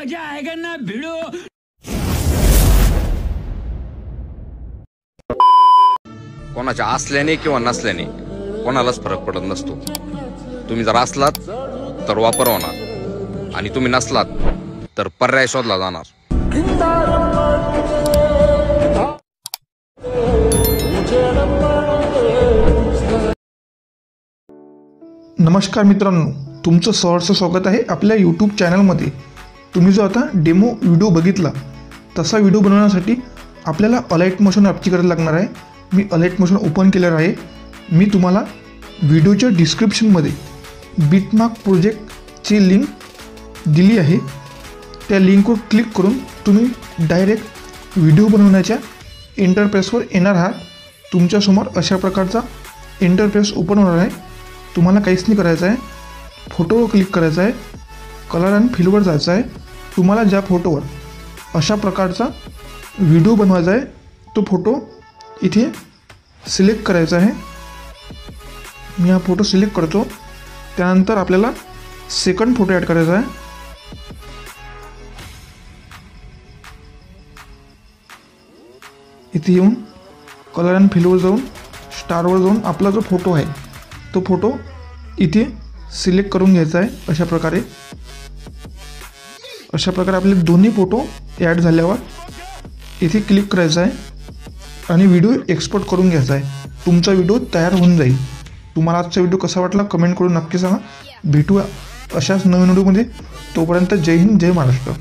मजा आएगा ना भिड़ो। कोणाच्या असल्याने किंवा नसल्याने कोणालाच फरक पडत नसतो। तुम्ही जर असलात तर वापर होणार आणि तुम्ही नसलात तर पर्याय शोधला जाणार। नमस्कार मित्रांनो, तुमचं सहर्ष स्वागत आहे आपल्या यूट्यूब चॅनलमध्ये। तुम्ही जो आता डेमो व्हिडिओ बघितला तसा व्हिडिओ बनवण्यासाठी आपल्याला अलाइट मोशन ॲपची गरज लागणार आहे। मी अलाइट मोशन ओपन केलेलं आहे। मी तुम्हाला व्हिडिओच्या डिस्क्रिप्शनमध्ये बिटमार्क प्रोजेक्टची लिंक दिली आहे। त्या लिंकवर क्लिक करून तुम्ही डायरेक्ट व्हिडिओ बनवण्याच्या इंटरफेसवर येणार आहात। तुमच्यासमोर अशा प्रकारचा इंटरफेस ओपन होणार आहे। तुम्हाला काहीच नाही करायचं आहे, फोटोवर क्लिक करायचं आहे, कलर अँड फिलवर जायचं आहे। तुम्हाला ज्या फोटोवर अशा प्रकारचा व्हिडिओ बनवायचा आहे तो फोटो इथे सिलेक्ट करायचा आहे। मी हा फोटो सिलेक्ट करतो। त्यानंतर आपल्याला सेकंड फोटो ॲड करायचा आहे। इथे येऊन कलर अँड फिलवर जाऊन स्टारवर जाऊन आपला जो फोटो आहे तो फोटो इथे सिलेक्ट करून घ्यायचा आहे। अशा प्रकारे आपले दोन्ही फोटो ॲड झाल्यावर इथे क्लिक करायचं आहे आणि व्हिडिओ एक्सपोर्ट करून घ्यायचा आहे। तुमचा व्हिडिओ तयार होऊन जाईल। तुम्हाला आजचा व्हिडिओ कसा वाटला कमेंट करून नक्की सांगा। भेटूया अशाच नवीन व्हिडिओमध्ये। तोपर्यंत जय हिंद, जय महाराष्ट्र।